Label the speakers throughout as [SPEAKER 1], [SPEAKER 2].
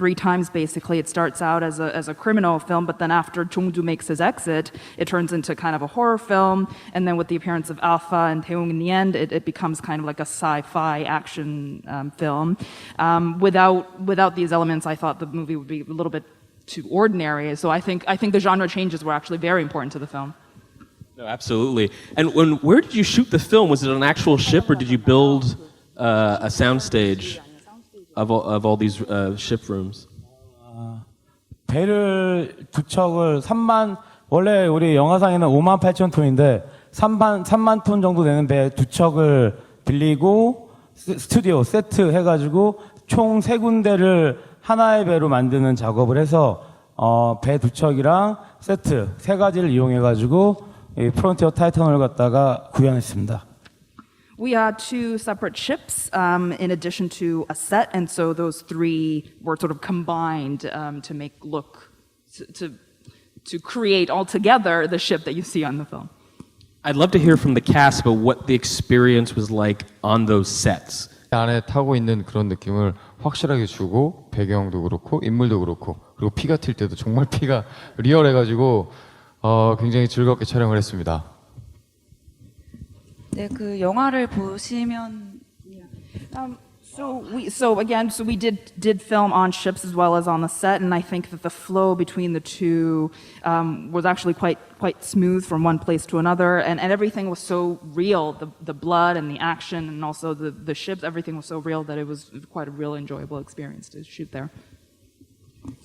[SPEAKER 1] three times basically. It starts out as a criminal film, but then after Jung-do makes his exit, it turns into kind of a horror film, and then with the appearance of Alpha and Taeyong in the end, it becomes kind of like a sci-fi action film. Without these elements, I thought the movie would be a little bit too ordinary. So I think the genre changes were actually very important to the film.
[SPEAKER 2] No, absolutely. And where did you shoot the film? Was it on an actual ship, or did you build a soundstage of all these ship rooms?
[SPEAKER 3] 배를 두 척을 원래 우리 영화상에는 5만 8천 톤인데 3만 톤 정도 되는 배 두 척을 빌리고 스튜디오 세트 해가지고 총 3군데를 하나의 배로 만드는 작업을 해서 배 두 척이랑 세트 3가지를 이용해가지고 이 프론티어 타이탄을 갖다가 구현했습니다.
[SPEAKER 1] We had two separate ships in addition to a set, and so those three were sort of combined to create altogether the ship that you see on the film.
[SPEAKER 2] I'd love to hear from the cast about what the experience was like on those sets.
[SPEAKER 4] 안에 타고 있는 그런 느낌을 확실하게 주고 배경도 그렇고 인물도 그렇고 그리고 피가 튈 때도 정말 피가 리얼해가지고 굉장히 즐겁게 촬영을 했습니다.
[SPEAKER 5] 네, 그 영화를 보시면
[SPEAKER 1] So we did film on ships as well as on the set, and I think that the flow between the two was actually quite smooth from one place to another, and everything was so real. The blood and the action, and also the ships, everything was so real that it was quite a real enjoyable experience to shoot there.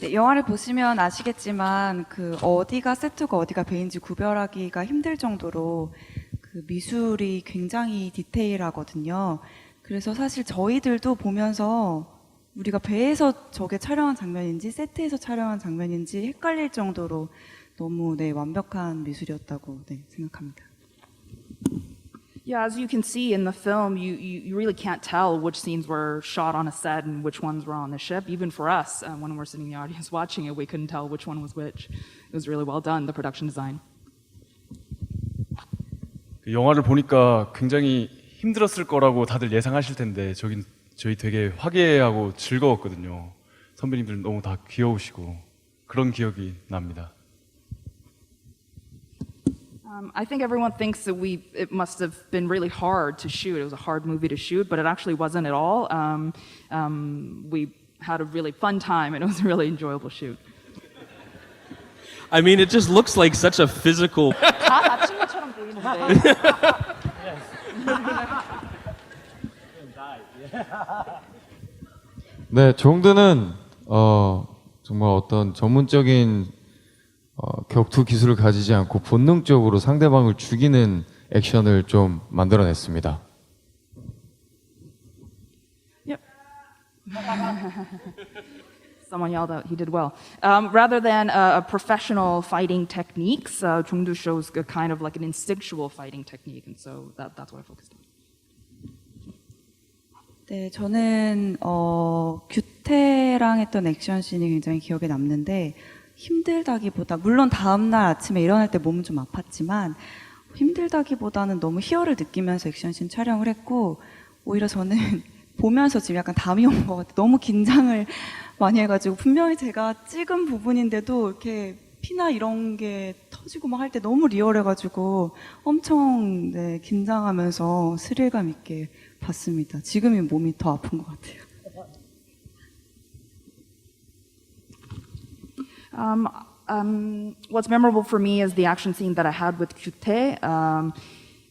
[SPEAKER 5] 네, 영화를 보시면 아시겠지만 그 어디가 세트고 어디가 배인지 구별하기가 힘들 정도로 그 미술이 굉장히 디테일하거든요. 그래서 사실 저희들도 보면서 우리가 배에서 저게 촬영한 장면인지 세트에서 촬영한 장면인지 헷갈릴 정도로 너무 완벽한 미술이었다고 생각합니다.
[SPEAKER 1] Yeah, as you can see in the film, you really can't tell which scenes were shot on a set and which ones were on the ship. Even for us, when we're sitting in the audience watching it, we couldn't tell which one was which. It was really well done, the production design.
[SPEAKER 6] 영화를 보니까 굉장히 힘들었을 거라고 다들 예상하실 텐데 저희 되게 화기애애하고 즐거웠거든요. 선배님들 너무 다 귀여우시고 그런 기억이 납니다.
[SPEAKER 1] I think everyone thinks that it must have been really hard to shoot. It was a hard movie to shoot, but it actually wasn't at all. We had a really fun time, and it was a really enjoyable shoot.
[SPEAKER 2] I mean, it just looks like such a physical.
[SPEAKER 1] 다 다친 것처럼 보이는데.
[SPEAKER 4] 네, 종드는 정말 어떤 전문적인 격투 기술을 가지지 않고 본능적으로 상대방을 죽이는 액션을 좀 만들어냈습니다.
[SPEAKER 1] Yep. Someone yelled out, he did well. Rather than a professional fighting techniques, Jung-do shows a kind of like an instinctual fighting technique, and so that's what I focused on.
[SPEAKER 5] 네, 저는 규태랑 했던 액션씬이 굉장히 기억에 남는데 힘들다기보다 물론 다음날 아침에 일어날 때 몸은 좀 아팠지만 힘들다기보다는 너무 희열을 느끼면서 액션씬 촬영을 했고 오히려 저는 보면서 지금 약간 담이 온 것 같아요. 너무 긴장을 많이 해가지고 분명히 제가 찍은 부분인데도 이렇게 피나 이런 게 터지고 막 할 때 너무 리얼해가지고 엄청 긴장하면서 스릴감 있게 봤습니다. 지금이 몸이 더 아픈 것 같아요.
[SPEAKER 1] What's memorable for me is the action scene that I had with Kyute.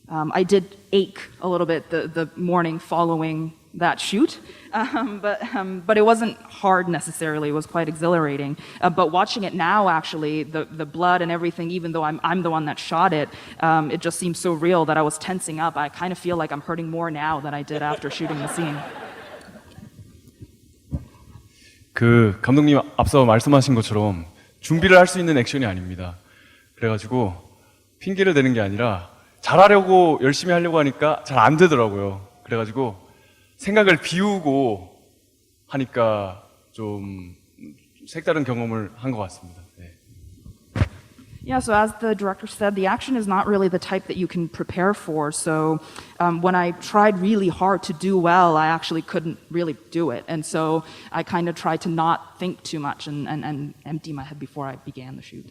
[SPEAKER 1] I did ache a little bit the morning following that shoot, but it wasn't hard necessarily. It was quite exhilarating. But watching it now, actually, the blood and everything, even though I'm the one that shot it, it just seems so real that I was tensing up. I kind of feel like I'm hurting more now than I did after shooting the scene.
[SPEAKER 6] 그 감독님 앞서 말씀하신 것처럼 준비를 할 수 있는 액션이 아닙니다. 그래가지고 핑계를 대는 게 아니라 잘하려고 열심히 하려고 하니까 잘 안 되더라고요. 그래가지고 생각을 비우고 하니까 좀 색다른 경험을 한 것 같습니다. 네.
[SPEAKER 1] Yeah, so as the director said, the action is not really the type that you can prepare for. So when I tried really hard to do well, I actually couldn't really do it. And so I kind of tried to not think too much and empty my head before I began the shoot.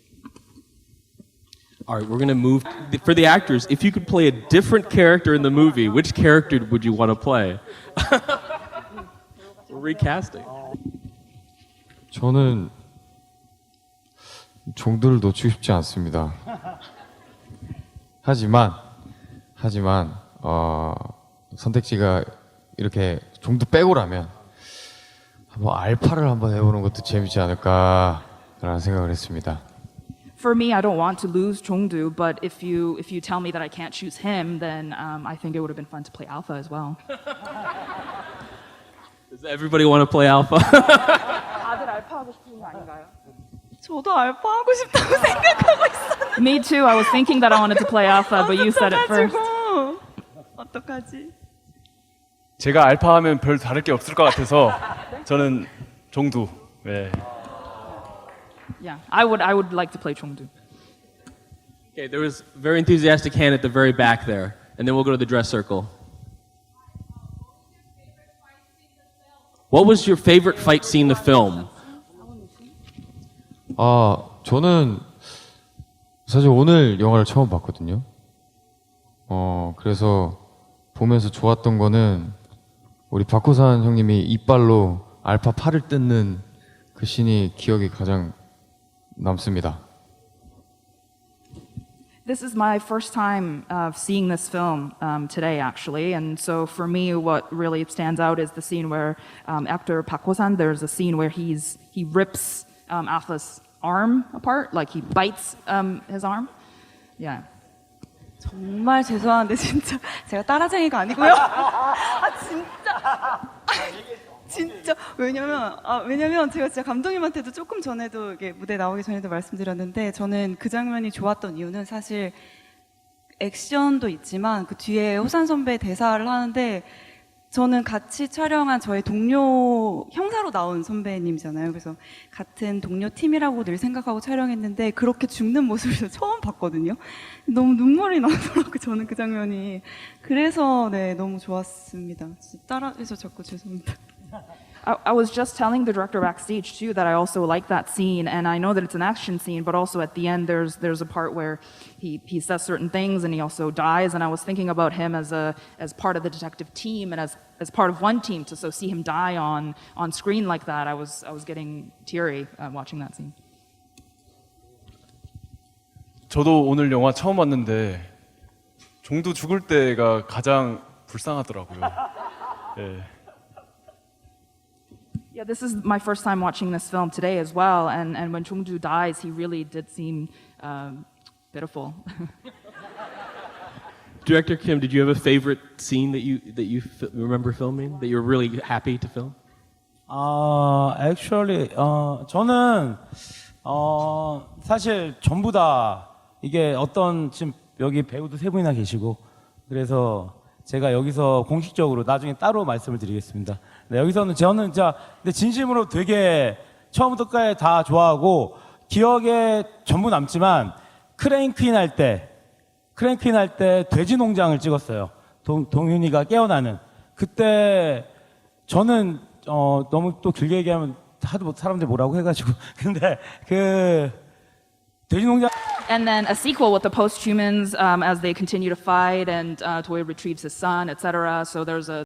[SPEAKER 2] All right, we're going to move. For the actors, if you could play a different character in the movie, which character would you want to play? We're recasting.
[SPEAKER 4] 저는 종들을 놓치고 싶지 않습니다. 하지만 선택지가 이렇게 종도 빼고라면 한번 알파를 한번 해보는 것도 재밌지 않을까라는 생각을 했습니다.
[SPEAKER 1] For me, I don't want to lose Jongdu, but if you tell me that I can't choose him, then I think it would have been fun to play Alpha as well.
[SPEAKER 2] Does everybody want to play Alpha?
[SPEAKER 1] 다들 알파 하고 싶은 거 아닌가요?
[SPEAKER 5] 저도 알파 하고 싶다고 생각하고 있었는데.
[SPEAKER 1] Me too. I was thinking that I wanted to play Alpha, but you said it first.
[SPEAKER 5] 어떡하지?
[SPEAKER 6] 제가 알파 하면 별 다를 게 없을 것 같아서 저는 종두. 네.
[SPEAKER 1] Yeah, I would like to play Chongdu.
[SPEAKER 2] Okay, there was a very enthusiastic hand at the very back there, and then we'll go to the dress circle. What was your favorite fight scene in the film?
[SPEAKER 4] 저는 사실 오늘 영화를 처음 봤거든요. 그래서 보면서 좋았던 거는 우리 박호산 형님이 이빨로 알파 팔을 뜯는 그 씬이 기억이 가장 남습니다.
[SPEAKER 1] This is my first time seeing this film today, actually, and so for me, what really stands out is the scene where actor Park Ho-san. There's a scene where he rips Alpha's arm apart, like he bites his arm. Yeah.
[SPEAKER 5] 정말 죄송한데 진짜 제가 따라쟁이가 아니고요. 진짜 왜냐면 제가 진짜 감독님한테도 조금 전에도 이게 무대 나오기 전에도 말씀드렸는데 저는 그 장면이 좋았던 이유는 사실 액션도 있지만 그 뒤에 호산 선배 대사를 하는데 저는 같이 촬영한 저의 동료 형사로 나온 선배님이잖아요. 그래서 같은 동료 팀이라고 늘 생각하고 촬영했는데 그렇게 죽는 모습을 처음 봤거든요. 너무 눈물이 나더라고요. 저는 그 장면이. 그래서 네 너무 좋았습니다. 진짜 따라해서 자꾸 죄송합니다.
[SPEAKER 1] I was just telling the director backstage too that I also like that scene, and I know that it's an action scene, but also at the end there's a part where he says certain things and he also dies, and I was thinking about him as part of the detective team and as part of one team. So see him die on screen like that, I was getting teary watching that scene.
[SPEAKER 6] 저도 오늘 영화 처음 봤는데 종두 죽을 때가 가장 불쌍하더라고요. 네.
[SPEAKER 1] Yeah, this is my first time watching this film today as well, and when Jongdu dies, he really did seem pitiful.
[SPEAKER 2] Director Kim, did you have a favorite scene that you remember filming that you were really happy to film?
[SPEAKER 3] Actually, 저는 사실 전부 다 이게 어떤 지금 여기 배우도 세 분이나 계시고 그래서 제가 여기서 공식적으로 나중에 따로 말씀을 드리겠습니다. 네, 여기서는 저는 진짜 근데 진심으로 되게 처음부터 끝까지 다 좋아하고 기억에 전부 남지만 크랭크인 할 때 돼지 농장을 찍었어요. 동윤이가 깨어나는 그때 저는 너무 또 길게 얘기하면 하도 사람들이 뭐라고 해가지고 근데 그 돼지 농장.
[SPEAKER 1] And then a sequel with the post-humans as they continue to fight, and Toy retrieves his son, etc. So there's a